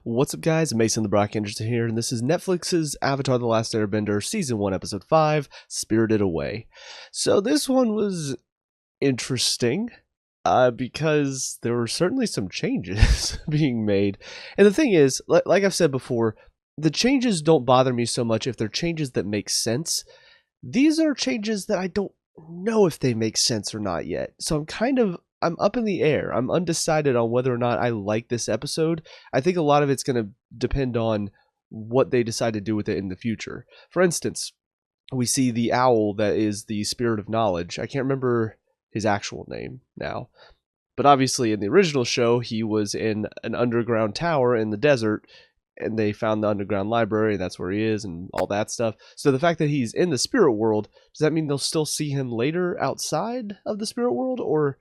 What's up, guys? Mason the Brock Henderson here, and this is Netflix's Avatar: The Last Airbender Season 1, Episode 5, Spirited Away. So this one was interesting, because there were certainly some changes being made. And the thing is, like I've said before, the changes don't bother me so much if they're changes that make sense. These are changes that I don't know if they make sense or not yet. So I'm up in the air. I'm undecided on whether or not I like this episode. I think a lot of it's going to depend on what they decide to do with it in the future. For instance, we see the owl that is the spirit of knowledge. I can't remember his actual name now, but obviously in the original show, he was in an underground tower in the desert, and they found the underground library, and that's where he is, and all that stuff. So the fact that he's in the spirit world, does that mean they'll still see him later outside of the spirit world, or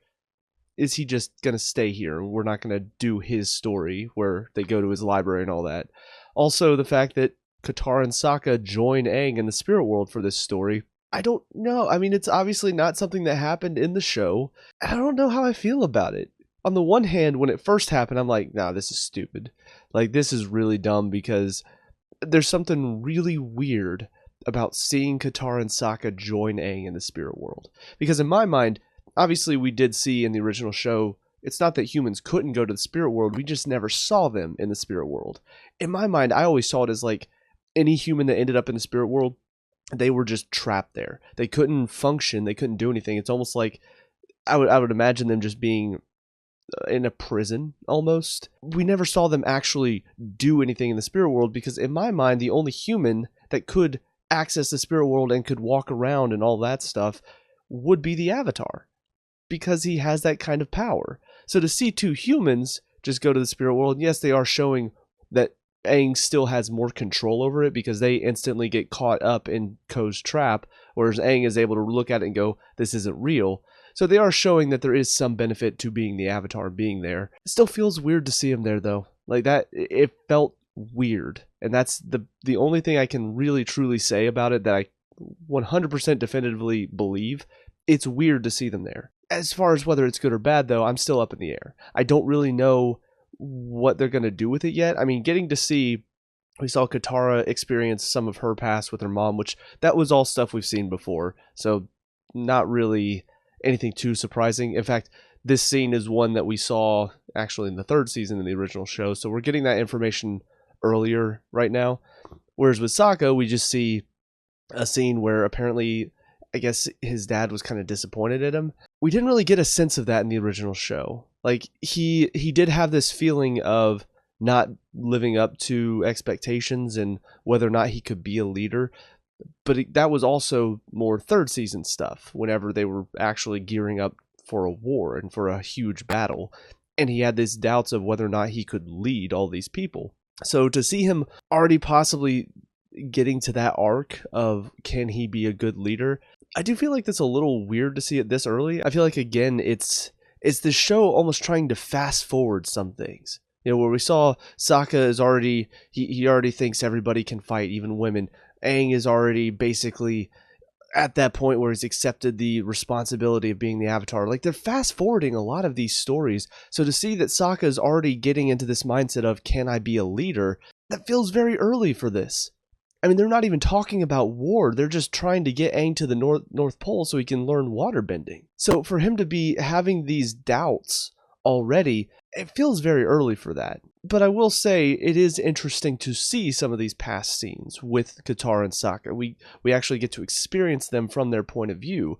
is he just going to stay here? We're not going to do his story where they go to his library and all that. Also, the fact that Katara and Sokka join Aang in the spirit world for this story, I don't know. I mean, it's obviously not something that happened in the show. I don't know how I feel about it. On the one hand, when it first happened, I'm like, nah, this is stupid. Like, this is really dumb because there's something really weird about seeing Katara and Sokka join Aang in the spirit world. Because in my mind, obviously, we did see in the original show, it's not that humans couldn't go to the spirit world, we just never saw them in the spirit world. In my mind, I always saw it as like any human that ended up in the spirit world, they were just trapped there. They couldn't function, they couldn't do anything. It's almost like I would imagine them just being in a prison almost. We never saw them actually do anything in the spirit world because in my mind, the only human that could access the spirit world and could walk around and all that stuff would be the Avatar, because he has that kind of power. So to see two humans just go to the spirit world, yes, they are showing that Aang still has more control over it because they instantly get caught up in Ko's trap, whereas Aang is able to look at it and go, this isn't real. So they are showing that there is some benefit to being the Avatar, being there. It still feels weird to see him there, though. Like that, it felt weird. And that's the only thing I can really truly say about it that I 100% definitively believe. It's weird to see them there. As far as whether it's good or bad, though, I'm still up in the air. I don't really know what they're going to do with it yet. I mean, getting to see, we saw Katara experience some of her past with her mom, which that was all stuff we've seen before. So not really anything too surprising. In fact, this scene is one that we saw actually in the third season in the original show. So we're getting that information earlier right now. Whereas with Sokka, we just see a scene where apparently, I guess his dad was kind of disappointed at him. We didn't really get a sense of that in the original show. Like, he did have this feeling of not living up to expectations and whether or not he could be a leader. But that was also more third season stuff, whenever they were actually gearing up for a war and for a huge battle. And he had these doubts of whether or not he could lead all these people. So to see him already possibly getting to that arc of can he be a good leader, I do feel like that's a little weird to see it this early. I feel like, again, it's the show almost trying to fast forward some things. You know, where we saw Sokka is already, he already thinks everybody can fight, even women. Aang is already basically at that point where he's accepted the responsibility of being the Avatar. Like, they're fast forwarding a lot of these stories. So to see that Sokka is already getting into this mindset of, can I be a leader? That feels very early for this. I mean, they're not even talking about war. They're just trying to get Aang to the North Pole so he can learn waterbending. So for him to be having these doubts already, it feels very early for that. But I will say it is interesting to see some of these past scenes with Katara and Sokka. We actually get to experience them from their point of view.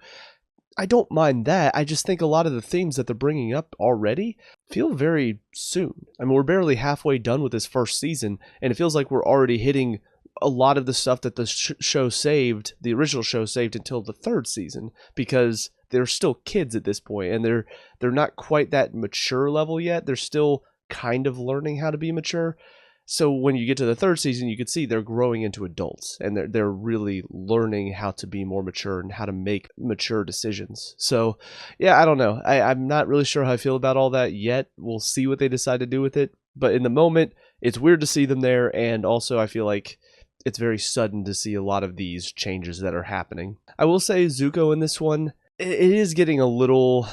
I don't mind that. I just think a lot of the themes that they're bringing up already feel very soon. I mean, we're barely halfway done with this first season, and it feels like we're already hitting a lot of the stuff that the show saved, the original show saved until the third season, because they're still kids at this point, and they're not quite that mature level yet. They're still kind of learning how to be mature. So when you get to the third season, you can see they're growing into adults, and they're really learning how to be more mature and how to make mature decisions. So yeah, I don't know. I'm not really sure how I feel about all that yet. We'll see what they decide to do with it. But in the moment, it's weird to see them there, and also I feel like it's very sudden to see a lot of these changes that are happening. I will say Zuko in this one, it is getting a little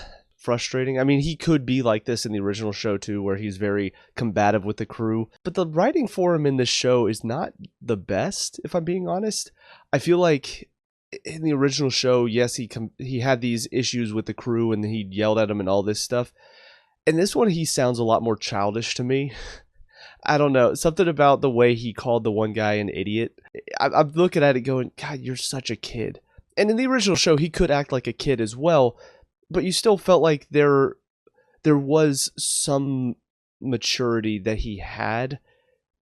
frustrating. I mean, he could be like this in the original show too, where he's very combative with the crew. But the writing for him in this show is not the best, if I'm being honest. I feel like in the original show, yes, he had these issues with the crew and he yelled at them and all this stuff. In this one, he sounds a lot more childish to me. I don't know. Something about the way he called the one guy an idiot. I'm looking at it going, God, you're such a kid. And in the original show, he could act like a kid as well, but you still felt like there was some maturity that he had.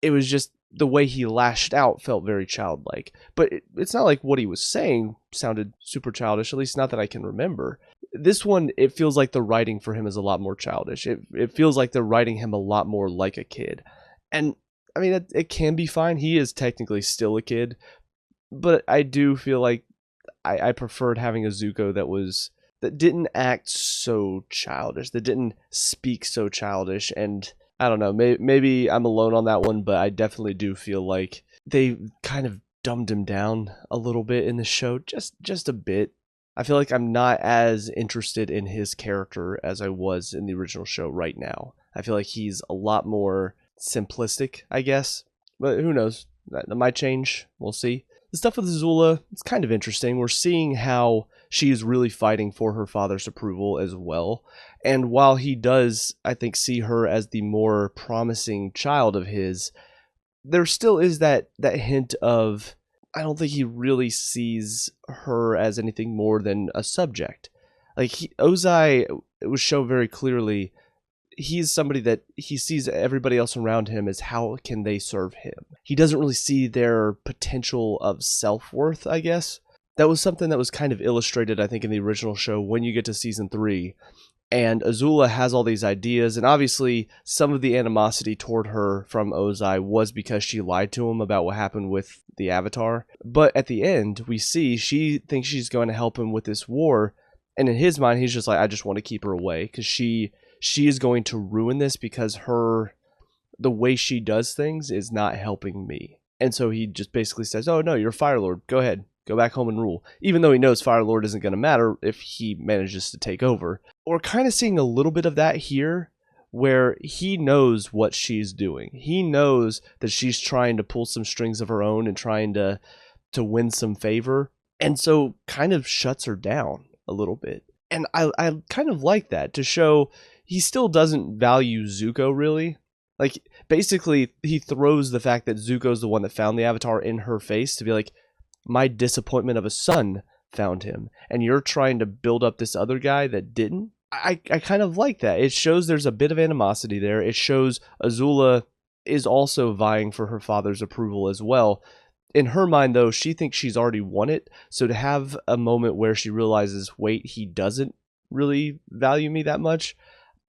It was just the way he lashed out felt very childlike. But it's not like what he was saying sounded super childish, at least not that I can remember. This one, it feels like the writing for him is a lot more childish. It feels like they're writing him a lot more like a kid. And, I mean, it can be fine. He is technically still a kid. But I do feel like I preferred having a Zuko that didn't act so childish, that didn't speak so childish. And I don't know, maybe I'm alone on that one, but I definitely do feel like they kind of dumbed him down a little bit in the show, just a bit. I feel like I'm not as interested in his character as I was in the original show right now. I feel like he's a lot more simplistic, I guess. But who knows? That might change. We'll see. The stuff with Azula, it's kind of interesting. We're seeing how she is really fighting for her father's approval as well. And while he does, I think, see her as the more promising child of his, there still is that hint of, I don't think he really sees her as anything more than a subject. Like, Ozai, it was shown very clearly, he's somebody that he sees everybody else around him as how can they serve him. He doesn't really see their potential of self-worth, I guess. That was something that was kind of illustrated, I think, in the original show when you get to season 3. And Azula has all these ideas, and obviously some of the animosity toward her from Ozai was because she lied to him about what happened with the Avatar. But at the end, we see she thinks she's going to help him with this war, and in his mind, he's just like, I just want to keep her away, because she is going to ruin this because the way she does things is not helping me. And so he just basically says, oh no, you're Fire Lord, go ahead. Go back home and rule. Even though he knows Fire Lord isn't going to matter if he manages to take over. We're kind of seeing a little bit of that here, where he knows what she's doing. He knows that she's trying to pull some strings of her own and trying to win some favor. And so kind of shuts her down a little bit. And I kind of like that, to show he still doesn't value Zuko really. Like, basically, he throws the fact that Zuko's the one that found the Avatar in her face to be like, my disappointment of a son found him, and you're trying to build up this other guy that didn't. I kind of like that. It shows there's a bit of animosity there. It shows Azula is also vying for her father's approval as well. In her mind, though, she thinks she's already won it. So to have a moment where she realizes, wait, he doesn't really value me that much,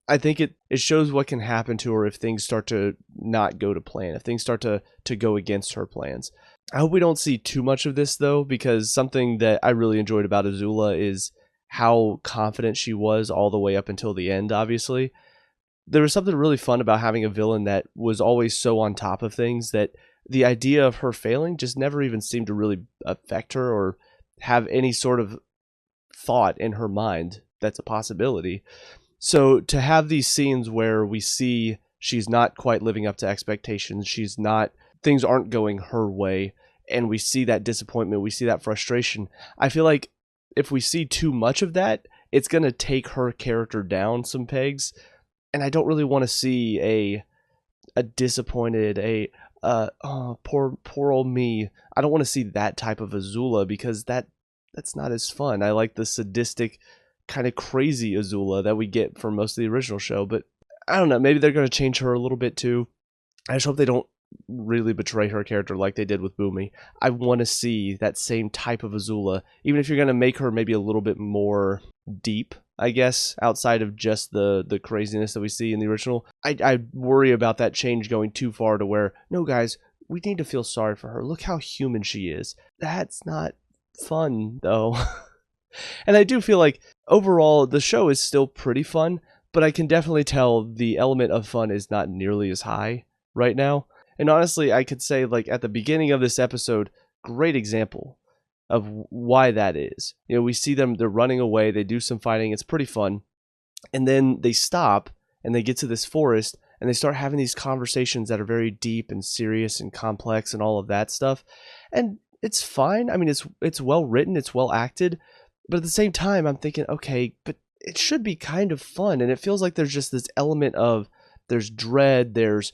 I think it shows what can happen to her if things start to not go to plan, if things start to go against her plans. I hope we don't see too much of this, though, because something that I really enjoyed about Azula is how confident she was all the way up until the end, obviously. There was something really fun about having a villain that was always so on top of things that the idea of her failing just never even seemed to really affect her or have any sort of thought in her mind that's a possibility. So to have these scenes where we see she's not quite living up to expectations, things aren't going her way, and we see that disappointment, we see that frustration. I feel like if we see too much of that, it's going to take her character down some pegs, and I don't really want to see a disappointed, poor old me. I don't want to see that type of Azula, because that's not as fun. I like the sadistic, kind of crazy Azula that we get from most of the original show, but I don't know, maybe they're going to change her a little bit too. I just hope they don't really betray her character like they did with Boomy. I want to see that same type of Azula, even if you're going to make her maybe a little bit more deep, I guess, outside of just the craziness that we see in the original. I worry about that change going too far to where, no guys, we need to feel sorry for her. Look how human she is. That's not fun, though. And I do feel like, overall, the show is still pretty fun, but I can definitely tell the element of fun is not nearly as high right now. And honestly, I could say, like, at the beginning of this episode, great example of why that is. You know, we see them, they're running away, they do some fighting, it's pretty fun. And then they stop and they get to this forest and they start having these conversations that are very deep and serious and complex and all of that stuff. And it's fine. I mean, it's well written, it's well acted, but at the same time, I'm thinking, okay, but it should be kind of fun. And it feels like there's just this element of there's dread, there's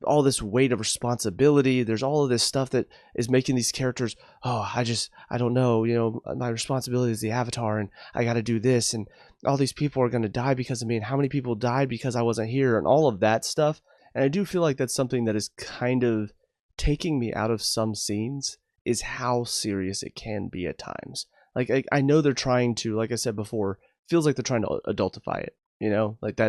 all this weight of responsibility, there's all of this stuff that is making these characters, oh, I don't know, my responsibility is the Avatar, and I got to do this, and all these people are going to die because of me, and how many people died because I wasn't here, and all of that stuff. And I do feel like that's something that is kind of taking me out of some scenes, is how serious it can be at times. Like, I know they're trying to, like I said before, feels like they're trying to adultify it, like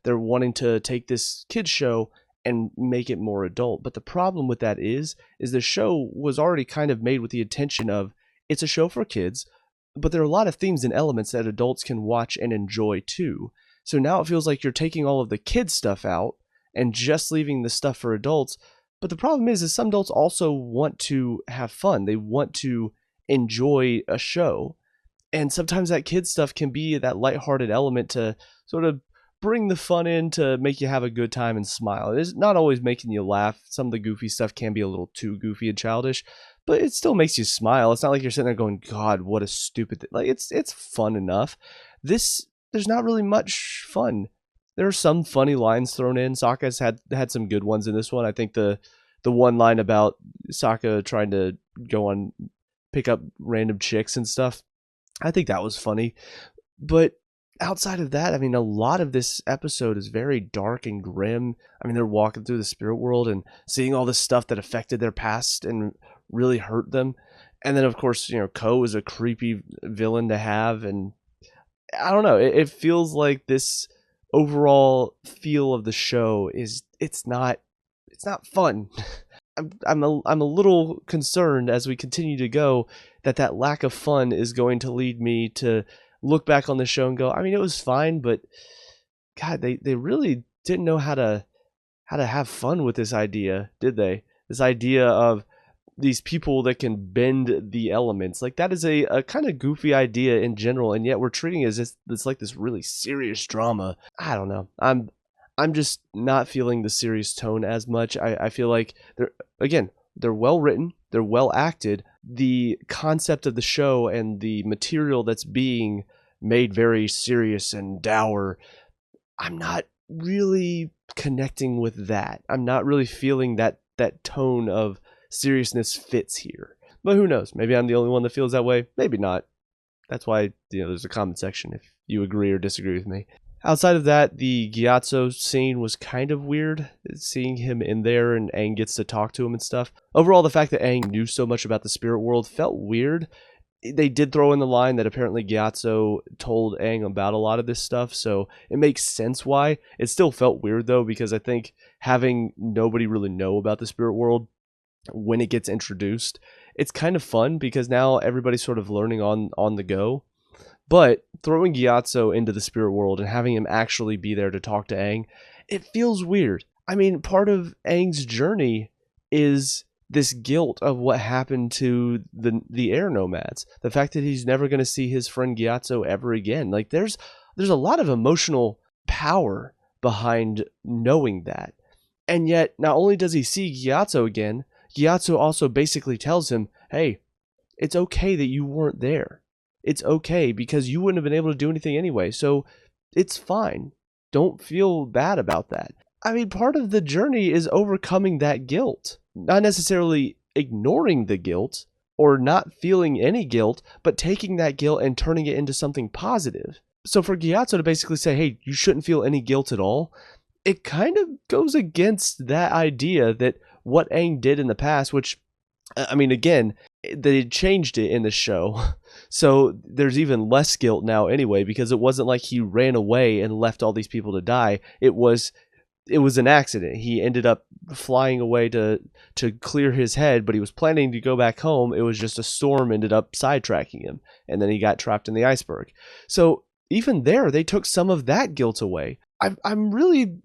they're wanting to take this kids show and make it more adult. But the problem with that is the show was already kind of made with the intention of, it's a show for kids, but there are a lot of themes and elements that adults can watch and enjoy too. So now it feels like you're taking all of the kids stuff out and just leaving the stuff for adults. But the problem is some adults also want to have fun. They want to enjoy a show. And sometimes that kids stuff can be that lighthearted element to sort of bring the fun in, to make you have a good time and smile. It's not always making you laugh. Some of the goofy stuff can be a little too goofy and childish, but it still makes you smile. It's not like you're sitting there going, God, what a stupid thing. Like, it's fun enough. There's not really much fun. There are some funny lines thrown in. Sokka's had some good ones in this one. I think the one line about Sokka trying to pick up random chicks and stuff, I think that was funny. But outside of that, I mean, a lot of this episode is very dark and grim. I mean, they're walking through the spirit world and seeing all this stuff that affected their past and really hurt them. And then, of course, Ko is a creepy villain to have. And I don't know, it feels like this overall feel of the show it's not fun. I'm a little concerned as we continue to go that lack of fun is going to lead me to look back on the show and go, I mean, it was fine, but God, they really didn't know how to have fun with this idea, did they? This idea of these people that can bend the elements. Like, that is a kind of goofy idea in general, and yet we're treating it as it's like this really serious drama. I don't know. I'm just not feeling the serious tone as much. I feel like they're well written, they're well acted. The concept of the show and the material that's being made very serious and dour, I'm not really connecting with that. I'm not really feeling that tone of seriousness fits here. But who knows? Maybe I'm the only one that feels that way. Maybe not. That's why there's a comment section if you agree or disagree with me. Outside of that, the Gyatso scene was kind of weird, seeing him in there and Aang gets to talk to him and stuff. Overall, the fact that Aang knew so much about the spirit world felt weird. They did throw in the line that apparently Gyatso told Aang about a lot of this stuff, so it makes sense why. It still felt weird though, because I think having nobody really know about the spirit world when it gets introduced, it's kind of fun because now everybody's sort of learning on the go. But throwing Gyatso into the spirit world and having him actually be there to talk to Aang, it feels weird. I mean, part of Aang's journey is this guilt of what happened to the air nomads. The fact that he's never going to see his friend Gyatso ever again. Like, there's a lot of emotional power behind knowing that. And yet, not only does he see Gyatso again, Gyatso also basically tells him, hey, it's okay that you weren't there. It's okay because you wouldn't have been able to do anything anyway. So it's fine. Don't feel bad about that. I mean, part of the journey is overcoming that guilt. Not necessarily ignoring the guilt or not feeling any guilt, but taking that guilt and turning it into something positive. So for Gyatso to basically say, hey, you shouldn't feel any guilt at all, it kind of goes against that idea that what Aang did in the past, which, I mean, again, they changed it in the show. So there's even less guilt now anyway, because it wasn't like he ran away and left all these people to die. It was an accident. He ended up flying away to clear his head, but he was planning to go back home. It was just a storm ended up sidetracking him, and then he got trapped in the iceberg. So even there, they took some of that guilt away. I'm really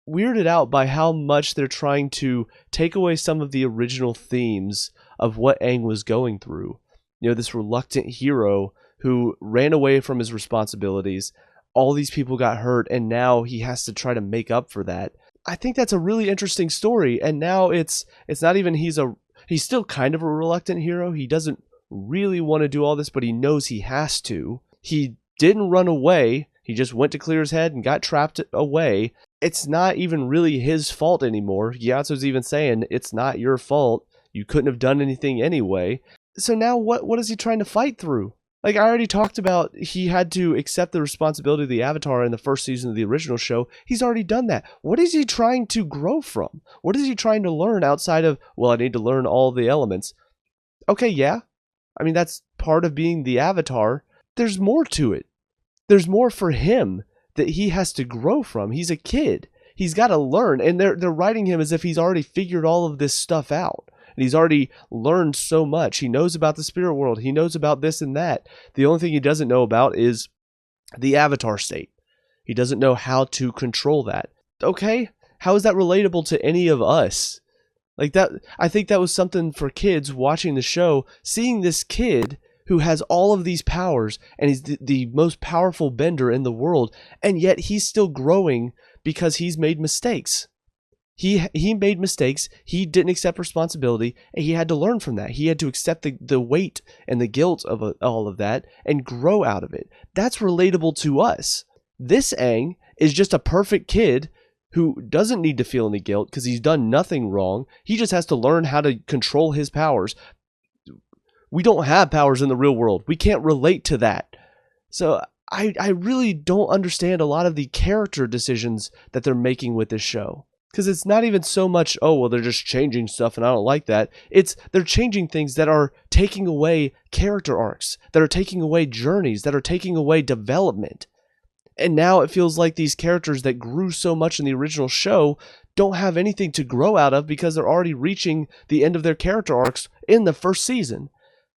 weirded out by how much they're trying to take away some of the original themes of what Aang was going through. This reluctant hero who ran away from his responsibilities, all these people got hurt and now he has to try to make up for that. I think that's a really interesting story. And now it's not even he's still kind of a reluctant hero. He doesn't really want to do all this, but he knows he has to. He didn't run away. He just went to clear his head and got trapped away. It's not even really his fault anymore. Gyatso's even saying, it's not your fault. You couldn't have done anything anyway. So now what is he trying to fight through? Like, I already talked about, he had to accept the responsibility of the Avatar in the first season of the original show. He's already done that. What is he trying to grow from? What is he trying to learn outside of, well, I need to learn all the elements? Okay, yeah. I mean, that's part of being the Avatar. There's more to it. There's more for him that he has to grow from. He's a kid. He's got to learn. And they're writing him as if he's already figured all of this stuff out. And he's already learned so much. He knows about the spirit world. He knows about this and that. The only thing he doesn't know about is the Avatar state. He doesn't know how to control that. Okay, how is that relatable to any of us? Like that, I think that was something for kids watching the show, seeing this kid who has all of these powers and he's the most powerful bender in the world, and yet he's still growing because he's made mistakes. He made mistakes. He didn't accept responsibility, and he had to learn from that. He had to accept the weight and the guilt of all of that and grow out of it. That's relatable to us. This Aang is just a perfect kid who doesn't need to feel any guilt because he's done nothing wrong. He just has to learn how to control his powers. We don't have powers in the real world. We can't relate to that. So I really don't understand a lot of the character decisions that they're making with this show. Because it's not even so much, oh, well, they're just changing stuff and I don't like that. It's they're changing things that are taking away character arcs, that are taking away journeys, that are taking away development. And now it feels like these characters that grew so much in the original show don't have anything to grow out of because they're already reaching the end of their character arcs in the first season.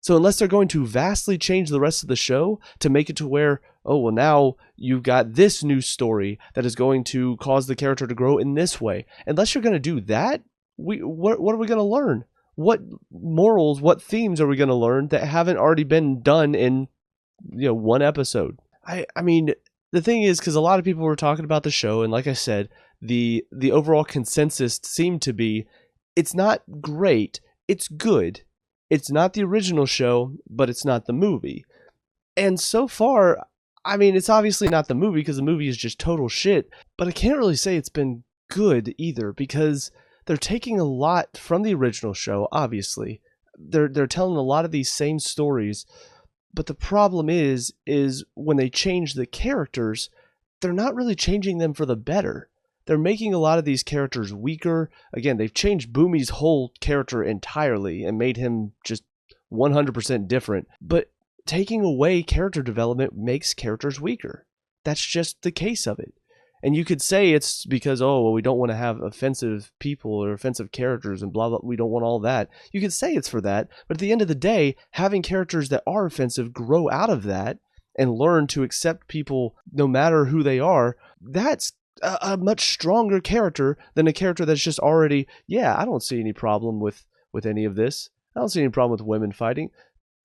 So unless they're going to vastly change the rest of the show to make it to where, oh, well, now you've got this new story that is going to cause the character to grow in this way. Unless you're going to do that, what are we going to learn? What morals, what themes are we going to learn that haven't already been done in, one episode? I mean, the thing is, because a lot of people were talking about the show, and like I said, the overall consensus seemed to be, it's not great, it's good. It's not the original show, but it's not the movie. And so far, I mean, it's obviously not the movie because the movie is just total shit, but I can't really say it's been good either because they're taking a lot from the original show, obviously. They're telling a lot of these same stories, but the problem is when they change the characters, they're not really changing them for the better. They're making a lot of these characters weaker. Again, they've changed Boomy's whole character entirely and made him just 100% different. But taking away character development makes characters weaker. That's just the case of it. And you could say it's because, oh, well, we don't want to have offensive people or offensive characters and blah, blah, we don't want all that. You could say it's for that. But at the end of the day, having characters that are offensive grow out of that and learn to accept people no matter who they are, that's a much stronger character than a character that's just already, yeah, I don't see any problem with any of this. I don't see any problem with women fighting.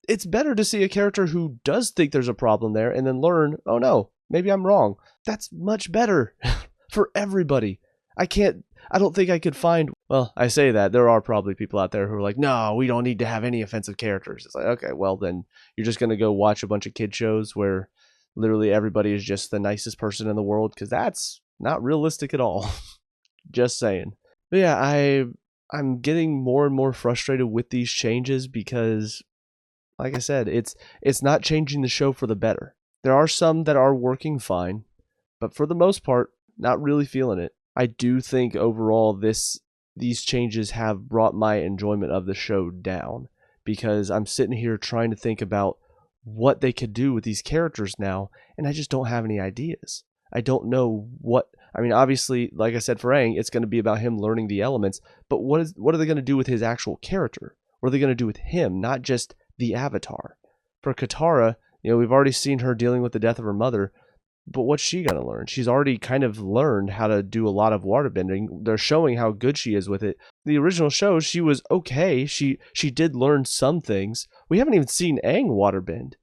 It's better to see a character who does think there's a problem there and then learn, oh no, maybe I'm wrong. That's much better for everybody. I don't think I could find, well, I say that, there are probably people out there who are like, no, we don't need to have any offensive characters. It's like, okay, well then you're just going to go watch a bunch of kid shows where literally everybody is just the nicest person in the world, because that's not realistic at all. Just saying. But yeah, I'm getting more and more frustrated with these changes because, like I said, it's not changing the show for the better. There are some that are working fine, but for the most part, not really feeling it. I do think overall these changes have brought my enjoyment of the show down because I'm sitting here trying to think about what they could do with these characters now, and I just don't have any ideas. I don't know obviously, like I said, for Aang, it's going to be about him learning the elements, but what are they going to do with his actual character? What are they going to do with him, not just the Avatar? For Katara, we've already seen her dealing with the death of her mother, but what's she going to learn? She's already kind of learned how to do a lot of waterbending. They're showing how good she is with it. The original show, she was okay. She did learn some things. We haven't even seen Aang waterbend,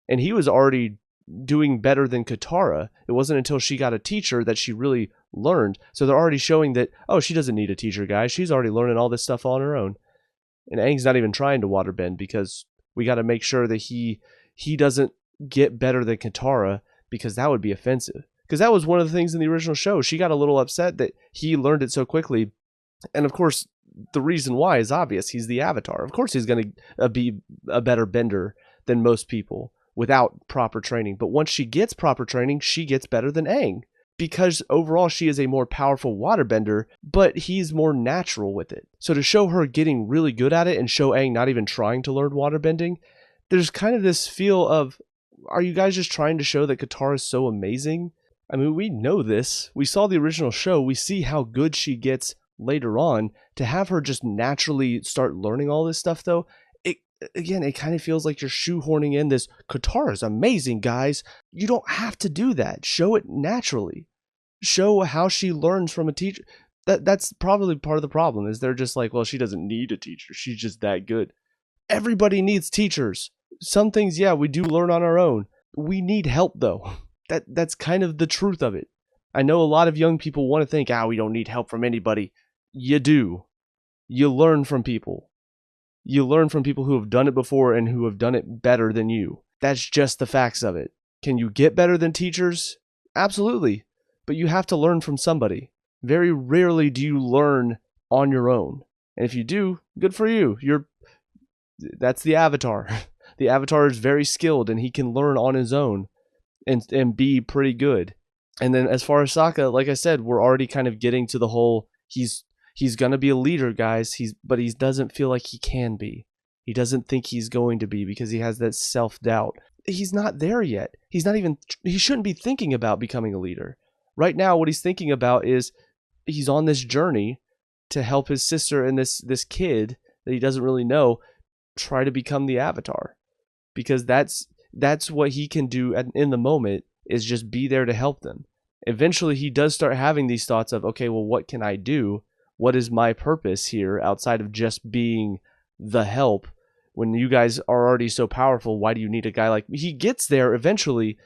and he was already doing better than Katara. It wasn't until she got a teacher that she really learned. So they're already showing that, oh, she doesn't need a teacher, guys. She's already learning all this stuff on her own. And Aang's not even trying to waterbend because we got to make sure that he doesn't get better than Katara, because that would be offensive. Because that was one of the things in the original show. She got a little upset that he learned it so quickly. And of course, the reason why is obvious. He's the Avatar. Of course he's going to be a better bender than most people without proper training. But once she gets proper training, she gets better than Aang. Because overall she is a more powerful waterbender, but he's more natural with it. So to show her getting really good at it and show Aang not even trying to learn waterbending, there's kind of this feel of, are you guys just trying to show that Katara is so amazing? I mean, we know this. We saw the original show. We see how good she gets later on. To have her just naturally start learning all this stuff, though, it kind of feels like you're shoehorning in this, Katara's amazing, guys. You don't have to do that. Show it naturally. Show how she learns from a teacher. That's probably part of the problem, is they're just like, well, she doesn't need a teacher. She's just that good. Everybody needs teachers. Some things, yeah, we do learn on our own. We need help, though. That's kind of the truth of it. I know a lot of young people want to think, we don't need help from anybody. You do. You learn from people. You learn from people who have done it before and who have done it better than you. That's just the facts of it. Can you get better than teachers? Absolutely. But you have to learn from somebody. Very rarely do you learn on your own. And if you do, good for you. That's the Avatar. The Avatar is very skilled and he can learn on his own and be pretty good. And then as far as Sokka, like I said, we're already kind of getting to the whole, he's going to be a leader, guys. But he doesn't feel like he can be. He doesn't think he's going to be because he has that self-doubt. He's not there yet. He shouldn't be thinking about becoming a leader. Right now, what he's thinking about is he's on this journey to help his sister and this kid that he doesn't really know try to become the Avatar. Because that's what he can do in the moment, is just be there to help them. Eventually, he does start having these thoughts of, okay, well, what can I do? What is my purpose here outside of just being the help? When you guys are already so powerful, why do you need a guy like me? He gets there eventually.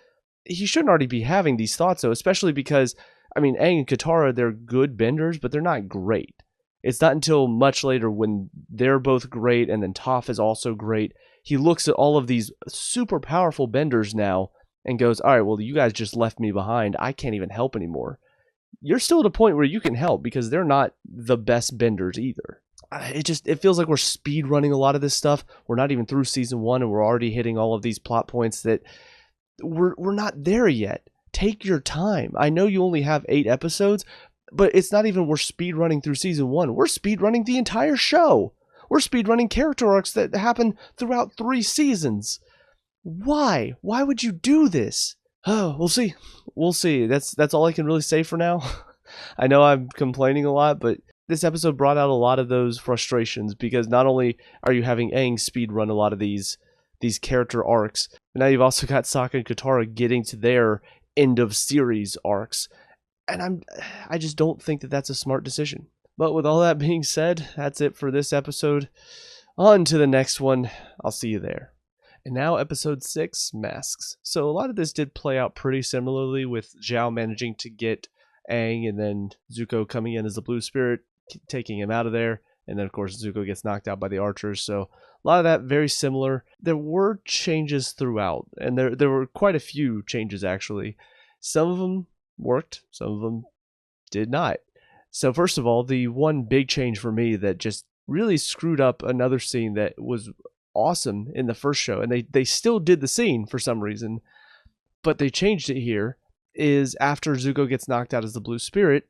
He shouldn't already be having these thoughts, though, especially because, I mean, Aang and Katara, they're good benders, but they're not great. It's not until much later when they're both great and then Toph is also great, he looks at all of these super powerful benders now and goes, all right, well, you guys just left me behind. I can't even help anymore. You're still at a point where you can help because they're not the best benders either. It feels like we're speed running a lot of this stuff. We're not even through season 1 and we're already hitting all of these plot points that we're not there yet. Take your time. I know you only have 8 episodes, but it's not even we're speed running through season 1. We're speed running the entire show. We're speed running character arcs that happen throughout 3 seasons. Why? Why would you do this? Oh, we'll see. We'll see. That's all I can really say for now. I know I'm complaining a lot, but this episode brought out a lot of those frustrations because not only are you having Aang speed run a lot of these character arcs, but now you've also got Sokka and Katara getting to their end of series arcs. And I just don't think that that's a smart decision. But with all that being said, that's it for this episode. On to the next one. I'll see you there. And now episode 6, Masks. So a lot of this did play out pretty similarly, with Zhao managing to get Aang and then Zuko coming in as the Blue Spirit, taking him out of there. And then of course Zuko gets knocked out by the archers. So a lot of that very similar. There were changes throughout, and there were quite a few changes actually. Some of them worked, some of them did not. So first of all, the one big change for me that just really screwed up another scene that was awesome in the first show, and they still did the scene for some reason, but they changed it here, is after Zuko gets knocked out as the Blue Spirit,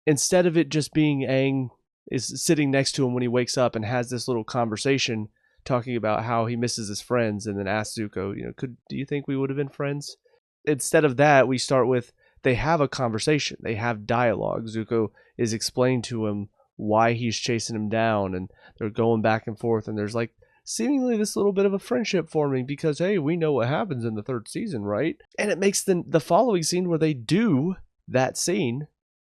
instead of it just being Aang is sitting next to him when he wakes up and has this little conversation talking about how he misses his friends, and then asks Zuko, do you think we would have been friends? Instead of that, we start with, they have a conversation, they have dialogue. Zuko is explaining to him why he's chasing him down, and they're going back and forth, and there's like seemingly this little bit of a friendship forming because, hey, we know what happens in the 3rd season, right? And it makes the following scene where they do that scene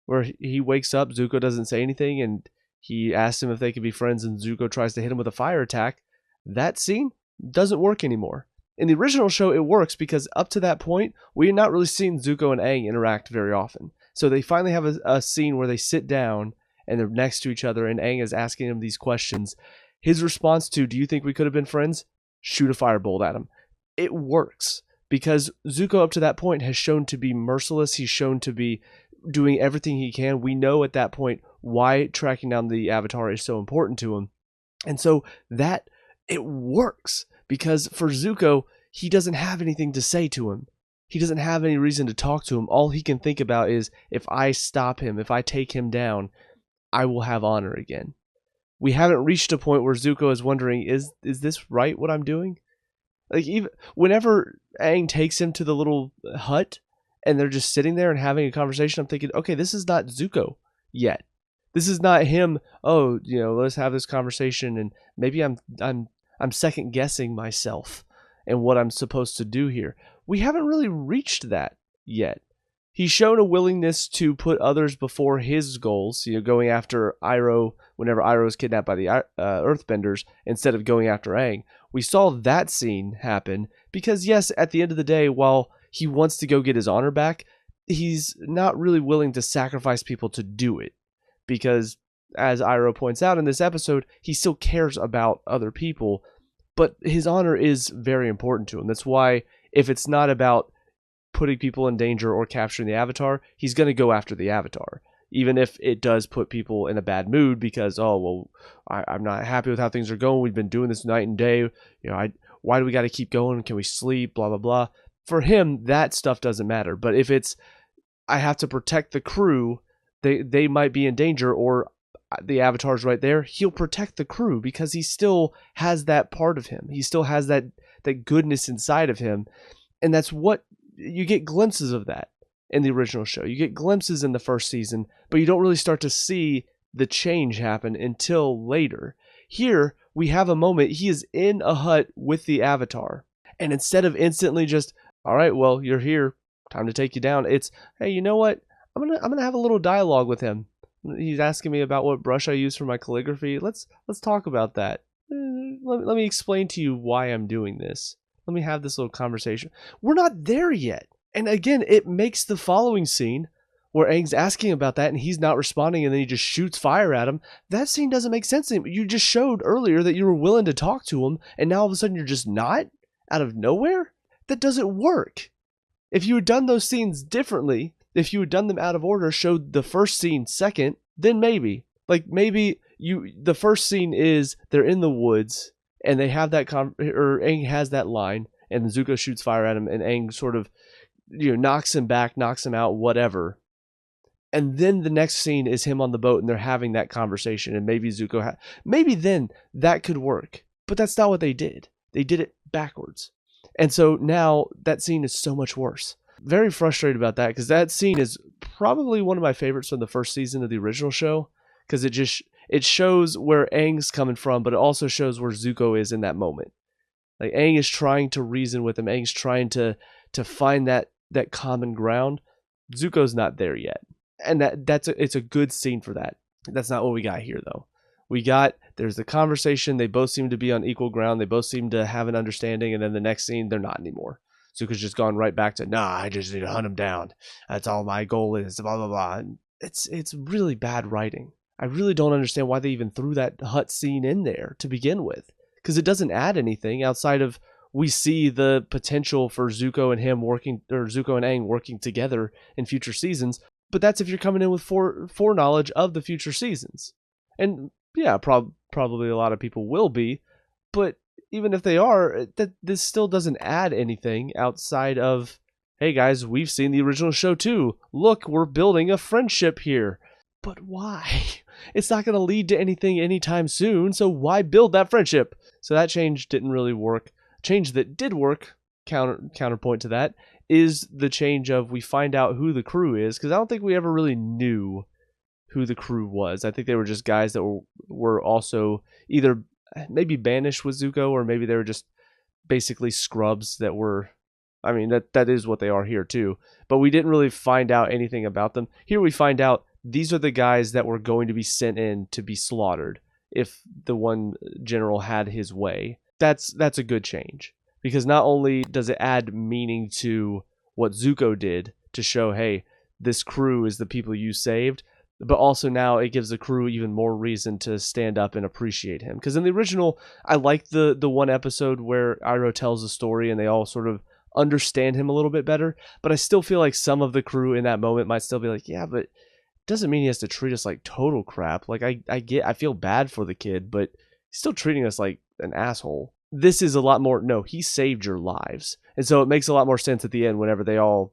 where he wakes up, Zuko doesn't say anything, and he asks him if they can be friends, and Zuko tries to hit him with a fire attack. That scene doesn't work anymore. In the original show, it works because up to that point, we had not really seen Zuko and Aang interact very often. So they finally have a scene where they sit down and they're next to each other, and Aang is asking him these questions. His response to, "Do you think we could have been friends?" Shoot a firebolt at him. It works because Zuko up to that point has shown to be merciless. He's shown to be doing everything he can. We know at that point why tracking down the Avatar is so important to him. And so that, it works because for Zuko, he doesn't have anything to say to him. He doesn't have any reason to talk to him. All he can think about is, if I stop him, if I take him down, I will have honor again. We haven't reached a point where Zuko is wondering, is this right what I'm doing? Like, even whenever Aang takes him to the little hut and they're just sitting there and having a conversation, I'm thinking, okay, this is not Zuko yet. This is not him. Oh, let's have this conversation, and maybe I'm second guessing myself and what I'm supposed to do here. We haven't really reached that yet. He's shown a willingness to put others before his goals, going after Iroh whenever Iroh is kidnapped by the Earthbenders instead of going after Aang. We saw that scene happen because, yes, at the end of the day, while he wants to go get his honor back, he's not really willing to sacrifice people to do it. Because, as Iroh points out in this episode, he still cares about other people, but his honor is very important to him. That's why, if it's not about putting people in danger or capturing the Avatar, he's going to go after the Avatar, even if it does put people in a bad mood because, I'm not happy with how things are going. We've been doing this night and day. Why do we got to keep going? Can we sleep? Blah, blah, blah. For him, that stuff doesn't matter. But if it's, I have to protect the crew, they might be in danger, or the Avatar's right there, he'll protect the crew because he still has that part of him. He still has that goodness inside of him. And that's what you get glimpses of that in the original show. You get glimpses in the first season, but you don't really start to see the change happen until later. Here, we have a moment. He is in a hut with the Avatar. And instead of instantly just, all right, well, you're here, time to take you down, it's, hey, you know what? I'm gonna have a little dialogue with him. He's asking me about what brush I use for my calligraphy. Let's talk about that. Let me explain to you why I'm doing this. Let me have this little conversation. We're not there yet. And again, it makes the following scene where Aang's asking about that and he's not responding and then he just shoots fire at him. That scene doesn't make sense to him. You just showed earlier that you were willing to talk to him and now all of a sudden you're just not? Out of nowhere? That doesn't work. If you had done those scenes differently, if you had done them out of order, showed the first scene second, then maybe. Like maybe the first scene is they're in the woods and they have that or Aang has that line and then Zuko shoots fire at him and Aang sort of knocks him back, knocks him out, whatever. And then the next scene is him on the boat and they're having that conversation and maybe Zuko maybe then that could work. But that's not what they did. They did it backwards. And so now that scene is so much worse. Very frustrated about that because that scene is probably one of my favorites from the first season of the original show because it shows where Aang's coming from, but it also shows where Zuko is in that moment. Like Aang is trying to reason with him. Aang's trying to find that common ground. Zuko's not there yet. And it's a good scene for that. That's not what we got here though. There's the conversation. They both seem to be on equal ground. They both seem to have an understanding. And then the next scene, they're not anymore. Zuko's just gone right back to, I just need to hunt him down. That's all my goal is, blah, blah, blah. And it's really bad writing. I really don't understand why they even threw that hut scene in there to begin with. Because it doesn't add anything outside of we see the potential for Zuko and Zuko and Aang working together in future seasons. But that's if you're coming in with foreknowledge of the future seasons. And yeah, probably a lot of people will be. But even if they are, this still doesn't add anything outside of, hey guys, we've seen the original show too. Look, we're building a friendship here. But why? It's not going to lead to anything anytime soon, so why build that friendship? So that change didn't really work. Change that did work, counterpoint to that, is the change of we find out who the crew is, because I don't think we ever really knew who the crew was. I think they were just guys that were also either maybe banished with Zuko, or maybe they were just basically scrubs that were, I mean, that is what they are here too. But we didn't really find out anything about them. Here we find out these are the guys that were going to be sent in to be slaughtered if the one general had his way. That's a good change. because not only does it add meaning to what Zuko did to show, hey, this crew is the people you saved, but also now it gives the crew even more reason to stand up and appreciate him. Because in the original, I like the one episode where Iroh tells the story and they all sort of understand him a little bit better, but I still feel like some of the crew in that moment might still be like, yeah, but it doesn't mean he has to treat us like total crap. Like I feel bad for the kid, but he's still treating us like an asshole. This is a lot more, no, he saved your lives. And so it makes a lot more sense at the end whenever they all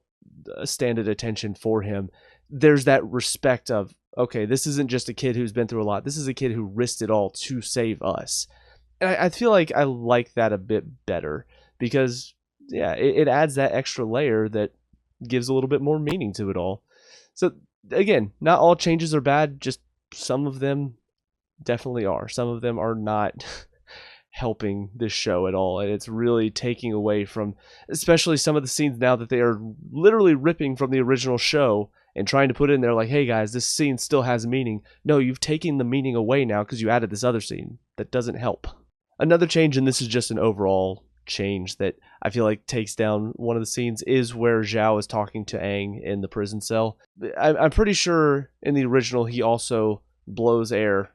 stand at attention for him. There's that respect of, okay, this isn't just a kid who's been through a lot. This is a kid who risked it all to save us. And I feel like I like that a bit better because, yeah, it adds that extra layer that gives a little bit more meaning to it all. So, again, not all changes are bad, just some of them definitely are. Some of them are not helping this show at all, and it's really taking away from, especially some of the scenes now that they are literally ripping from the original show and trying to put in there like, hey guys, this scene still has meaning. No, you've taken the meaning away now because you added this other scene. That doesn't help. Another change, and this is just an overall change that I feel like takes down one of the scenes, is where Zhao is talking to Aang in the prison cell. I'm pretty sure in the original he also blows air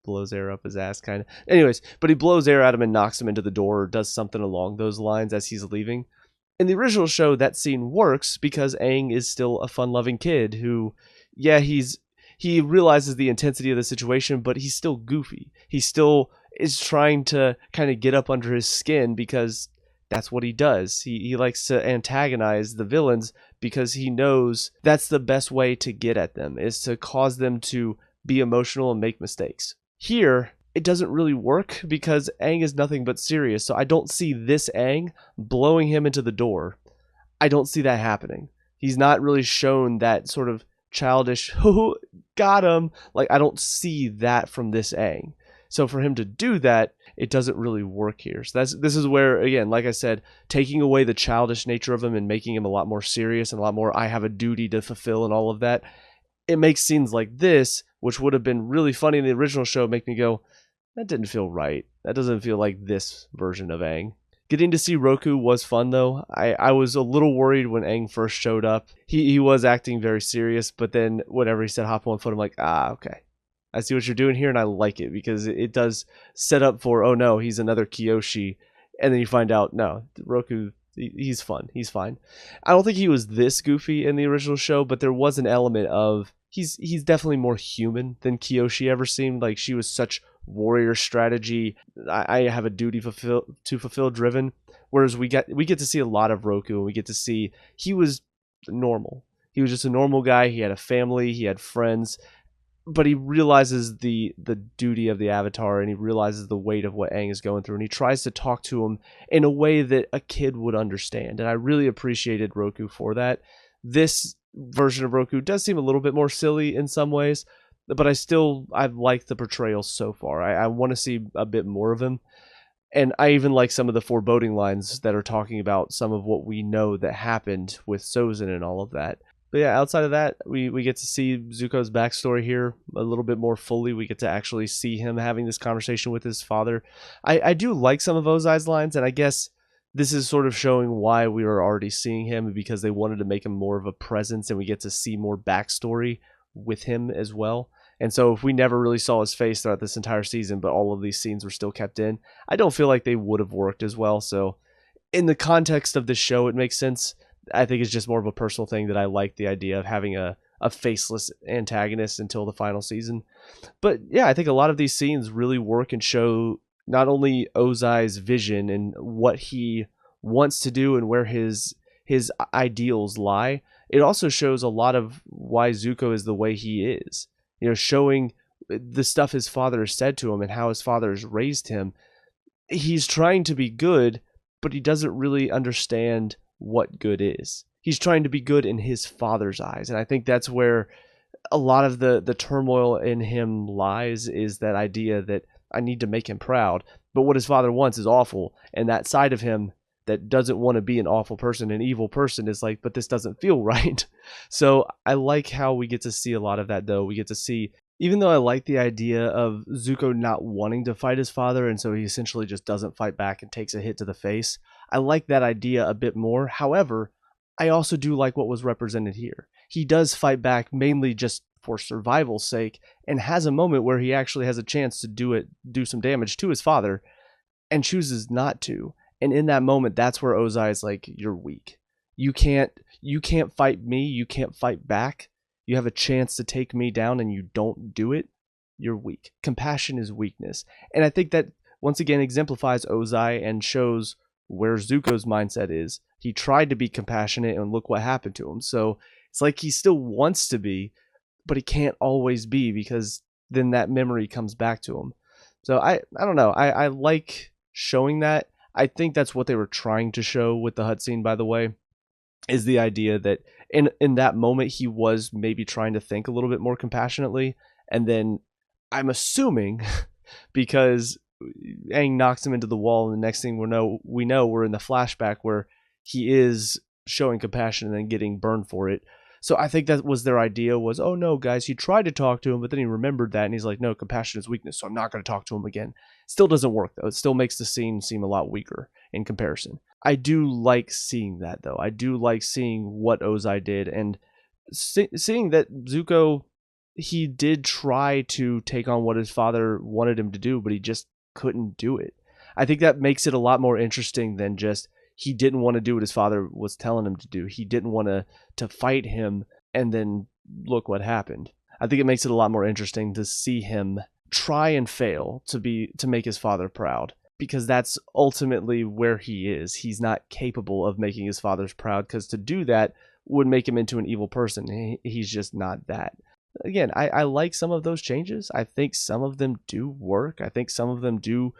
blows air up his ass, kind of. Anyways, but he blows air at him and knocks him into the door or does something along those lines as he's leaving. In the original show, that scene works because Aang is still a fun-loving kid who, yeah, he realizes the intensity of the situation, but he's still goofy. He still is trying to kind of get up under his skin because that's what he does. He likes to antagonize the villains because he knows that's the best way to get at them, is to cause them to be emotional and make mistakes. Here, it doesn't really work because Aang is nothing but serious, so I don't see this Aang blowing him into the door. I don't see that happening. He's not really shown that sort of childish, oh, got him. Like, I don't see that from this Aang. So for him to do that, it doesn't really work here. So this is where, again, like I said, taking away the childish nature of him and making him a lot more serious and a lot more, I have a duty to fulfill and all of that, it makes scenes like this, which would have been really funny in the original show, make me go, that didn't feel right. That doesn't feel like this version of Aang. Getting to see Roku was fun, though. I was a little worried when Aang first showed up. He was acting very serious, but then whenever he said hop on foot, I'm like, okay. I see what you're doing here, and I like it, because it does set up for, oh no, he's another Kyoshi. And then you find out, no, Roku, he's fun. He's fine. I don't think he was this goofy in the original show, but there was an element of, he's definitely more human than Kyoshi ever seemed. Like, she was such warrior strategy, I have a duty to fulfill driven, whereas we get to see a lot of Roku, and we get to see he was normal. He was just a normal guy. He had a family, he had friends, but he realizes the duty of the Avatar, and he realizes the weight of what Aang is going through, and he tries to talk to him in a way that a kid would understand, and I really appreciated Roku for that. This version of Roku does seem a little bit more silly in some ways, but I like the portrayal so far. I want to see a bit more of him. And I even like some of the foreboding lines that are talking about some of what we know that happened with Sozin and all of that. But yeah, outside of that, we get to see Zuko's backstory here a little bit more fully. We get to actually see him having this conversation with his father. I do like some of Ozai's lines, and I guess this is sort of showing why we were already seeing him, because they wanted to make him more of a presence, and we get to see more backstory with him as well. And so if we never really saw his face throughout this entire season, but all of these scenes were still kept in, I don't feel like they would have worked as well. So in the context of this show, it makes sense. I think it's just more of a personal thing that I like the idea of having a faceless antagonist until the final season. But yeah, I think a lot of these scenes really work and show not only Ozai's vision and what he wants to do and where his ideals lie, it also shows a lot of why Zuko is the way he is. You know, showing the stuff his father has said to him and how his father has raised him. He's trying to be good, but he doesn't really understand what good is. He's trying to be good in his father's eyes. And I think that's where a lot of the turmoil in him lies, is that idea that I need to make him proud. But what his father wants is awful. And that side of him that doesn't want to be an awful person, an evil person, is like, but this doesn't feel right. So I like how we get to see a lot of that, though. We get to see even though I like the idea of Zuko not wanting to fight his father, and so he essentially just doesn't fight back and takes a hit to the face, I like that idea a bit more. However, I also do like what was represented here. He does fight back mainly just for survival's sake, and has a moment where he actually has a chance to do some damage to his father, and chooses not to. And in that moment, that's where Ozai is like, "You're weak. You can't fight me. You can't fight back. You have a chance to take me down, and you don't do it. You're weak." Compassion is weakness, and I think that once again exemplifies Ozai and shows where Zuko's mindset is. He tried to be compassionate, and look what happened to him. So it's like he still wants to be, but he can't always be, because then that memory comes back to him. So I don't know. I like showing that. I think that's what they were trying to show with the hut scene, by the way, is the idea that in that moment he was maybe trying to think a little bit more compassionately, and then I'm assuming because Aang knocks him into the wall, and the next thing we know we're in the flashback where he is showing compassion and then getting burned for it. So I think that was their idea, was, oh no, guys, he tried to talk to him, but then he remembered that, and he's like, no, compassion is weakness, so I'm not going to talk to him again. Still doesn't work, though. It still makes the scene seem a lot weaker in comparison. I do like seeing that, though. I do like seeing what Ozai did, and seeing that Zuko, he did try to take on what his father wanted him to do, but he just couldn't do it. I think that makes it a lot more interesting than just he didn't want to do what his father was telling him to do. He didn't want to fight him, and then look what happened. I think it makes it a lot more interesting to see him try and fail to make his father proud, because that's ultimately where he is. He's not capable of making his father proud, because to do that would make him into an evil person. He's just not that. Again, I like some of those changes. I think some of them do work. I think some of them do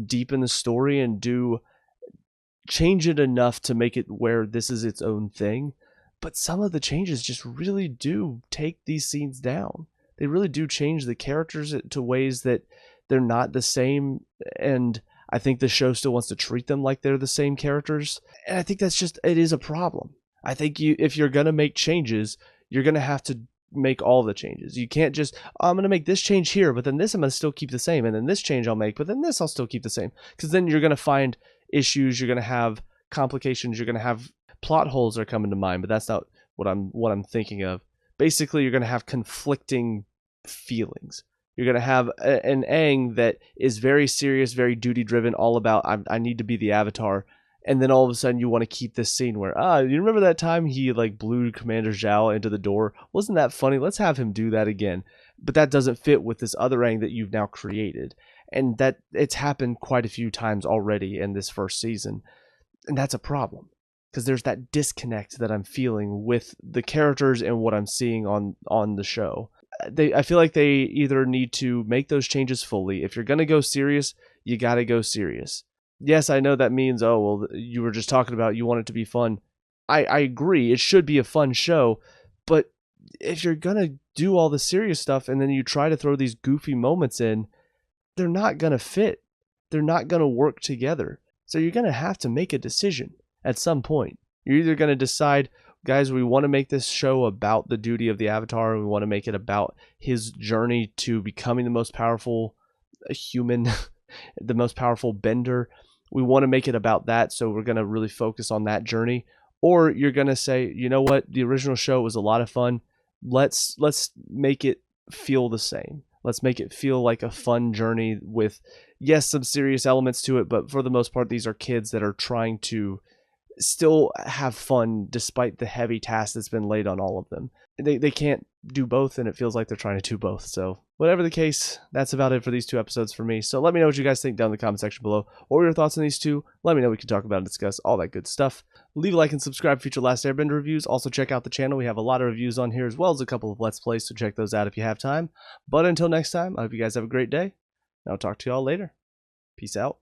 deepen the story and do change it enough to make it where this is its own thing. But some of the changes just really do take these scenes down. They really do change the characters to ways that they're not the same, and I think the show still wants to treat them like they're the same characters, and I think that's just, it is a problem. I think if you're going to make changes, you're going to have to make all the changes. You can't just, oh, I'm going to make this change here, but then this I'm going to still keep the same, and then this change I'll make, but then this I'll still keep the same, because then you're going to find issues, you're going to have complications, you're going to have plot holes are coming to mind, but that's not what I'm thinking of. Basically, you're going to have conflicting feelings. You're going to have an Aang that is very serious, very duty driven, all about I need to be the Avatar, and then all of a sudden you want to keep this scene where, you remember that time he like blew Commander Zhao into the door? Wasn't that funny? Let's have him do that again. But that doesn't fit with this other Aang that you've now created. And that it's happened quite a few times already in this first season. And that's a problem, because there's that disconnect that I'm feeling with the characters and what I'm seeing on the show. I feel like they either need to make those changes fully. If you're going to go serious, you got to go serious. Yes, I know that means, oh, well, you were just talking about you want it to be fun. I agree. It should be a fun show. But if you're going to do all the serious stuff and then you try to throw these goofy moments in, they're not going to fit. They're not going to work together. So you're going to have to make a decision at some point. You're either going to decide, guys, we want to make this show about the duty of the Avatar. We want to make it about his journey to becoming the most powerful human, the most powerful bender. We want to make it about that, so we're going to really focus on that journey. Or you're going to say, you know what, the original show was a lot of fun. Let's make it feel the same. Let's make it feel like a fun journey with, yes, some serious elements to it, but for the most part, these are kids that are trying to still have fun despite the heavy task that's been laid on all of them. They can't do both, and it feels like they're trying to do both. So whatever the case, that's about it for these two episodes for me. So let me know what you guys think down in the comment section below. What were your thoughts on these two? Let me know. We can talk about and discuss all that good stuff. Leave a like and subscribe for future Last Airbender reviews. Also check out the channel. We have a lot of reviews on here, as well as a couple of Let's Plays, so check those out if you have time. But until next time, I hope you guys have a great day, and I'll talk to y'all later. Peace out.